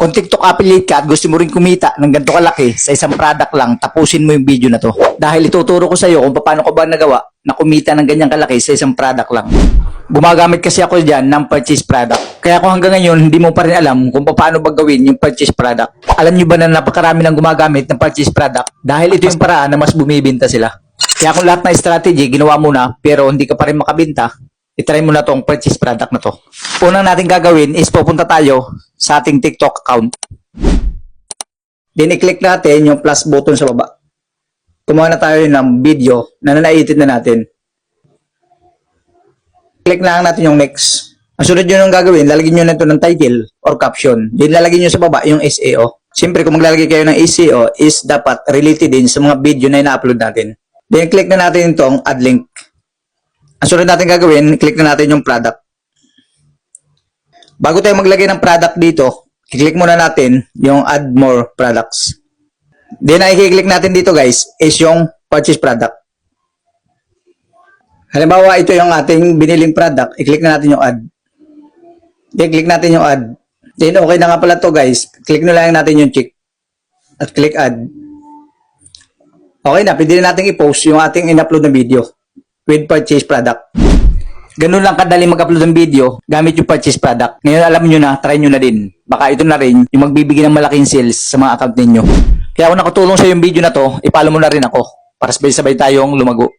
Kung TikTok affiliate ka at gusto mo rin kumita ng ganito kalaki sa isang product lang, tapusin mo yung video na to. Dahil ituturo ko sa iyo kung paano ko ba nagawa na kumita ng ganyang kalaki sa isang product lang. Gumagamit kasi ako dyan ng purchase product. Kaya kung hanggang ngayon hindi mo pa rin alam kung paano ba gawin yung purchase product. Alam nyo ba na napakarami ng gumagamit ng purchase product dahil ito yung paraan na mas bumibenta sila. Kaya kung lahat ng strategy ginawa mo na pero hindi ka pa rin makabenta, itry mo na tong purchase product na to. Unang natin gagawin is pupunta tayo sa ating TikTok account. Then i-click natin yung plus button sa baba. Kumuha na tayo ng video na nanaitin na natin. Click na lang natin yung next. Ang sunod nyo nang gagawin, lalagyan nyo na ito ng title or caption. Then lalagyan nyo sa baba yung SEO. Siyempre kung maglalagay kayo ng SEO is dapat related din sa mga video na ina-upload natin. Then click na natin itong add link. Ang sunod natin gagawin, click na natin yung product. Bago tayo maglagay ng product dito, i-click muna natin yung add more products. Then i-click natin dito guys is yung purchase product. Halimbawa ito yung ating biniling product, i-click na natin yung add. Then click natin yung add. Then okay na nga pala to guys, click na lang natin yung check at click add. Okay na, pwede na natin i-post yung ating in-upload na video with purchase product. Ganun lang kadali mag-upload ng video gamit yung purchase product. Ngayon alam nyo na, try nyo na din. Baka ito na rin yung magbibigay ng malaking sales sa mga account ninyo. Kaya kung nakatulong sa yung video na to, ipalo mo na rin ako para sabay-sabay tayong lumago.